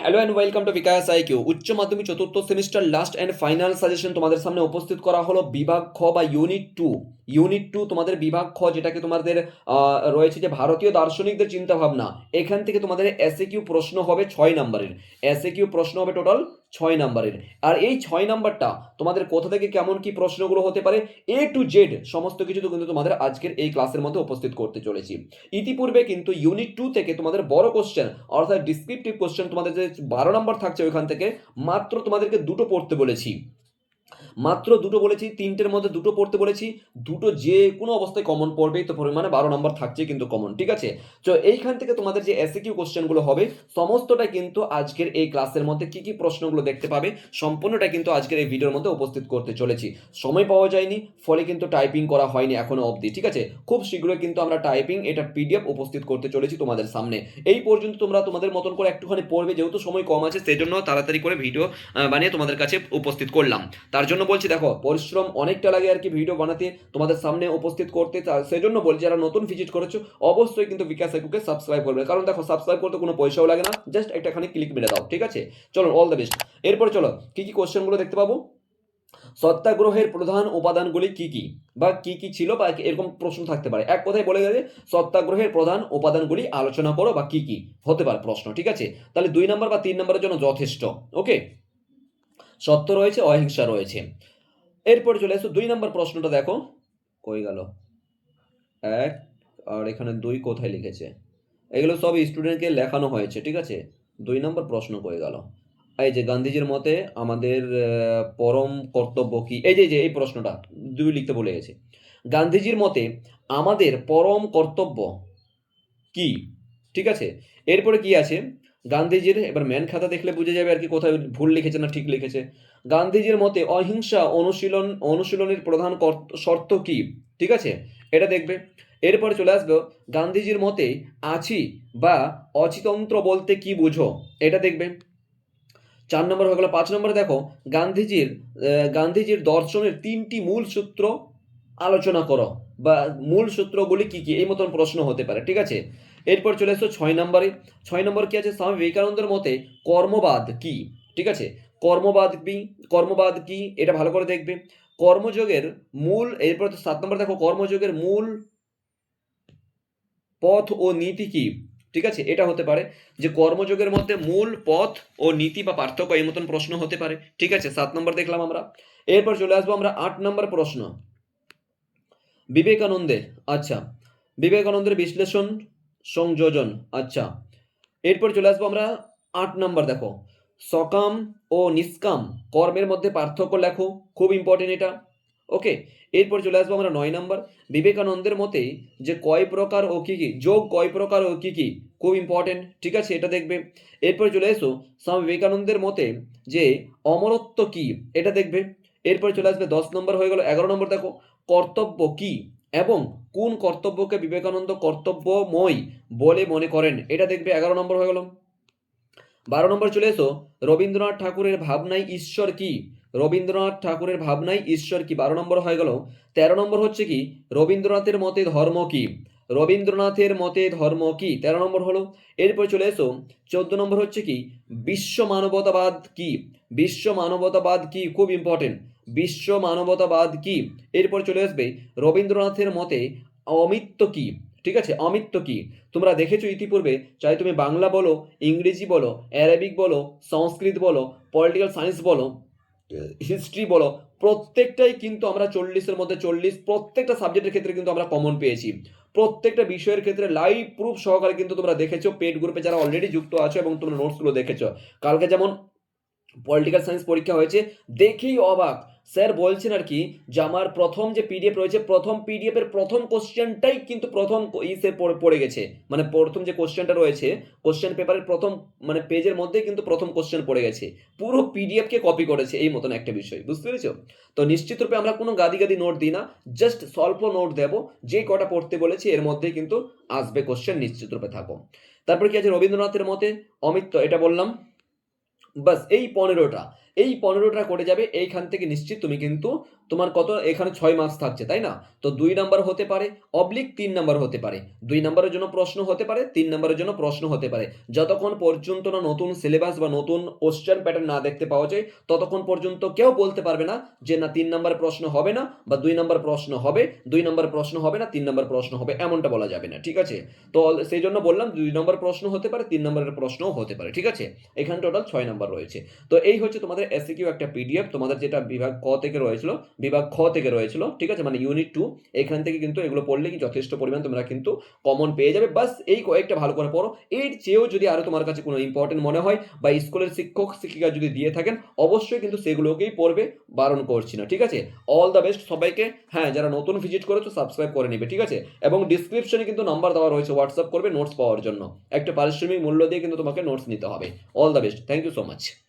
Hello and welcome to Bikash IQ. উচ্চ মাধ্যমিক চতুর্থ semester last and final suggestion তোমাদের সামনে উপস্থিত করা হলো। বিভাগ খ বা ইউনিট টু তোমাদের বিভাগ খ, যেটাকে তোমাদের রয়েছে যে ভারতীয় দার্শনিকদের চিন্তাভাবনা। এখান থেকে তোমাদের এসএ কিউ প্রশ্ন হবে 6 নম্বরের। এসএ কিউ প্রশ্ন হবে টোটাল 6 নম্বরের। আর এই 6 নম্বরটা তোমাদের কোথা থেকে কেমন কি প্রশ্নগুলো হতে পারে, A to Z সমস্ত কিছু তো কিন্তু তোমাদের আজকের এই ক্লাসের মধ্যে উপস্থিত করতে চলেছি। ইতিপূর্বে কিন্তু ইউনিট 2 থেকে তোমাদের বড় কোশ্চেন অর্থাৎ ডিসক্রিপটিভ কোশ্চেন তোমাদের যে 12 নম্বর থাকছে, ওইখান থেকে মাত্র তোমাদেরকে দুটো পড়তে বলেছি। মাত্র দুটো বলেছি, তিনটের মধ্যে দুটো পড়তে বলেছি। দুটো যে কোনো অবস্থায় কমন পড়বেই তো পড়বে, মানে 12 নম্বর থাকছে কিন্তু কমন, ঠিক আছে? তো এইখান থেকে তোমাদের যে এসএকিউ কোশ্চেনগুলো হবে সমস্তটা কিন্তু আজকের এই ক্লাসের মধ্যে কি কি প্রশ্নগুলো দেখতে পাবে সম্পূর্ণটা কিন্তু আজকের এই ভিডিওর মধ্যে উপস্থিত করতে চলেছি। সময় পাওয়া যায়নি, ফলে কিন্তু টাইপিং করা হয়নি এখনো অবধি, ঠিক আছে? খুব শীঘ্রই কিন্তু আমরা টাইপিং এটা পিডিএফ উপস্থিত করতে চলেছি তোমাদের সামনে। এই পর্যন্ত তোমরা তোমাদের মতন করে একটুখানি পড়বে, যেহেতু সময় কম আছে সেই জন্য তাড়াতাড়ি করে ভিডিও বানিয়ে তোমাদের কাছে উপস্থিত করলাম। তার জন্য বলছি, দেখো পরিশ্রম অনেকটা লাগে আর কি ভিডিও বানাতে, তোমাদের সামনে উপস্থিত করতে। সেই জন্য বলছি, যারা নতুন ভিজিট করেছো অবশ্যই কিন্তু বিকাশ একুকে সাবস্ক্রাইব করবে, কারণ দেখো সাবস্ক্রাইব করতে কোনো পয়সাও লাগে না, জাস্ট একটাখানি ক্লিক মেরে দাও, ঠিক আছে? চলো, অল দ্য বেস্ট। এরপর চলো কি কি কোশ্চেনগুলো দেখতে পাবো। সত্যাগ্রহের প্রধান উপাদানগুলি কি কি, বা কি কি ছিল, বা এরকম প্রশ্ন থাকতে পারে। এক কথায় বলে গেলে সত্যাগ্রহের প্রধান উপাদানগুলি আলোচনা করো, বা কি কি হতে পারে প্রশ্ন, ঠিক আছে? তাহলে 2 নম্বর বা 3 নম্বরের জন্য যথেষ্ট। ওকে, সত্য রয়েছে, অহিংসা রয়েছে। এরপর চলে এসো 2 নম্বর প্রশ্নটা, দেখো কই গেল, এক আর এখানে 2 কোথায় লিখেছে? এগুলো সব স্টুডেন্টকে লেখানো হয়েছে, ঠিক আছে? 2 নম্বর প্রশ্ন কই গেল? এই যে গান্ধীজির মতে আমাদের পরম কর্তব্য কি, এই যে এই প্রশ্নটা 2 লিখতে ভুলে গেছে। গান্ধীজির মতে আমাদের পরম কর্তব্য কি, ঠিক আছে? এরপরে কি আছে, গান্ধীজির, এবার মেন খাতা দেখলে বুঝে যাবে আর কি কোথায় ভুল লিখেছে না ঠিক লিখেছে। গান্ধীজির মতে অহিংসা অনুশীলনের প্রধান শর্ত কি, ঠিক আছে? এটা দেখবে। এরপরে চলে আসবে গান্ধীজির মতে আছি বা অচিতন্ত্র বলতে কি বুঝো, এটা দেখবে। 4 নম্বর হয়ে গেল। 5 নম্বরে দেখো গান্ধীজির দর্শনের 3টি মূল সূত্র আলোচনা করো, বা মূল সূত্রগুলি কি কি, এই মতন প্রশ্ন হতে পারে, ঠিক আছে? এরপর চলে এসো 6 নম্বরে। 6 নম্বর কি আছে, স্বামী বিবেকানন্দের মতে কর্মবাদ কি, ঠিক আছে? কর্মবাদ কি এটা ভালো করে দেখবে। কর্মযোগের মূল, এরপর 7 নম্বর দেখো কর্মযোগের মূল পথ ও নীতি কি, ঠিক আছে? এটা হতে পারে যে কর্মযোগের মধ্যে মূল পথ ও নীতি বা পার্থক্য, এই মতন প্রশ্ন হতে পারে, ঠিক আছে? 7 নম্বর দেখলাম আমরা। এরপর চলে আসবো আমরা 8 নম্বর প্রশ্ন, বিবেকানন্দের। আচ্ছা, বিবেকানন্দের বিশ্লেষণ সংযোজন। আচ্ছা, এরপর চলে আসবো আমরা 8 নম্বর, দেখো সকাম ও নিষ্কাম কর্মের মধ্যে পার্থক্য লেখো, খুব ইম্পর্টেন্ট এটা। ওকে, এরপর চলে আসবো আমরা 9 নম্বর, বিবেকানন্দের মতে যে কয় প্রকার ও কি কি, যোগ কয় প্রকার ও কি কি, খুব ইম্পর্টেন্ট, ঠিক আছে? এটা দেখবে। এরপর চলে এসো স্বামী বিবেকানন্দের মতে যে অমরত্ব কি, এটা দেখবে। এরপর চলে আসবে 10 নম্বর হয়ে গেল। 11 নম্বর দেখো কর্তব্য কি এবং কোন কর্তব্যকে বিবেকানন্দ কর্তব্যময় বলে মনে করেন, এটা দেখবে। 11 নম্বর হয়ে গেল। 12 নম্বর চলে এসো রবীন্দ্রনাথ ঠাকুরের ভাবনায় ঈশ্বর কি, রবীন্দ্রনাথ ঠাকুরের ভাবনায় ঈশ্বর কি, 12 নম্বর হয়ে গেল। 13 নম্বর হচ্ছে কি রবীন্দ্রনাথের মতে ধর্ম কি, রবীন্দ্রনাথের মতে ধর্ম কি, 13 নম্বর হলো। এরপর চলে এসো 14 নম্বর হচ্ছে কি বিশ্ব মানবতাবাদ কি, বিশ্ব মানবতাবাদ কি, খুব ইম্পর্টেন্ট, বিশ্ব মানবতাবাদ কি। এরপর চলে আসবে রবীন্দ্রনাথের মতে অমিত্ব কি, ঠিক আছে? অমিত্ব কি তোমরা দেখেছো ইতিপূর্বে, চাই তুমি বাংলা বলো, ইংরেজি বলো, অ্যারাবিক বলো, সংস্কৃত বলো, পলিটিক্যাল সায়েন্স বলো, হিস্ট্রি বলো, প্রত্যেকটাই কিন্তু আমরা 40-এর মধ্যে 40, প্রত্যেকটা সাবজেক্টের ক্ষেত্রে কিন্তু আমরা কমন পেয়েছি। প্রত্যেকটা বিষয়ের ক্ষেত্রে লাইভ প্রুফ সহকারে কিন্তু তোমরা দেখেছো, পেড গ্রুপে যারা অলরেডি যুক্ত আছো এবং তোমরা নোটসগুলো দেখেছো। কালকে যেমন পলিটিক্যাল সায়েন্স পরীক্ষা হয়েছে, দেখেই অবাক। স্যার বলছেন আর কি যে আমার প্রথম যে পিডিএফ রয়েছে, প্রথম পিডিএফের প্রথম কোশ্চেনটাই কিন্তু প্রথম ইসে পড়ে গেছে, মানে প্রথম যে কোশ্চেনটা রয়েছে কোশ্চেন পেপারের প্রথম মানে পেজের মধ্যেই কিন্তু প্রথম কোশ্চেন পড়ে গেছে, পুরো পিডিএফকে কপি করেছে, এই মতন একটা বিষয়, বুঝতে পেরেছো? তো নিশ্চিত রূপে আমরা কোনো গাদি গাদি নোট দিই না, জাস্ট স্বল্প নোট দেবো, যে কটা পড়তে বলেছি এর মধ্যেই কিন্তু আসবে কোশ্চেন, নিশ্চিত রূপে থাকো। তারপর কি আছে রবীন্দ্রনাথের মতে অমিত্র, এটা বললাম। বাস এই 15টা। এই 15টা করে যাবে, এইখান থেকে নিশ্চিত তুমি কিন্তু তোমার কত এখানে 6 মার্কস থাকছে, তাই না? তো 2 নাম্বার হতে পারে, অবলিক 3 নাম্বার হতে পারে। 2 নাম্বারের জন্য প্রশ্ন হতে পারে, 3 নাম্বারের জন্য প্রশ্ন হতে পারে। যতক্ষণ পর্যন্ত না নতুন সিলেবাস বা নতুন কোয়েশ্চেন প্যাটার্ন না দেখতে পাওয়া যায়, ততক্ষণ পর্যন্ত কেউ বলতে পারবে না যে না 3 নাম্বার প্রশ্ন হবে না বা 2 নাম্বার প্রশ্ন হবে, 2 নাম্বার প্রশ্ন হবে না, 3 নাম্বার প্রশ্ন হবে, এমনটা বলা যাবে না। ঠিক আছে? তো সেইজন্য বললাম 2 নাম্বার প্রশ্ন হতে পারে, 3 নাম্বারের প্রশ্নও হতে পারে। ঠিক আছে? এখানে টোটাল 6 নাম্বার রয়েছে। তো এই হচ্ছে তোমাদের এসসিকিউ একটা পিডিএফ, তোমাদের যেটা বিভাগ ক থেকে রয়েছিল, বিভাগ খ থেকে রয়েছিল। ঠিক আছে? মানে ইউনিট 2, এখান থেকে কিন্তু এগুলো পড়লে কি যথেষ্ট পরিমাণ তোমরা কিন্তু কমন পেয়ে যাবে। বাস এই কয়েকটা ভালো করে পড়ো। এর চেয়েও যদি আরো তোমার কাছে কোনো ইম্পোর্টেন্ট মনে হয় বা স্কুলের শিক্ষক শিক্ষিকা যদি দিয়ে থাকেন, অবশ্যই কিন্তু সেগুলোকেই পড়বে, বারণ করছি না। ঠিক আছে? অল দ্য বেস্ট সবাইকে। হ্যাঁ, যারা নতুন ভিজিট করেছো সাবস্ক্রাইব করে নিবে। ঠিক আছে? এবং ডেসক্রিপশনে কিন্তু নাম্বার দেওয়া রয়েছে, হোয়াটসঅ্যাপ করবে নোটস পাওয়ার জন্য। একটা পারিশ্রমিক মূল্য দিয়ে কিন্তু তোমাকে নোটস নিতে হবে। All the best. Thank you so much.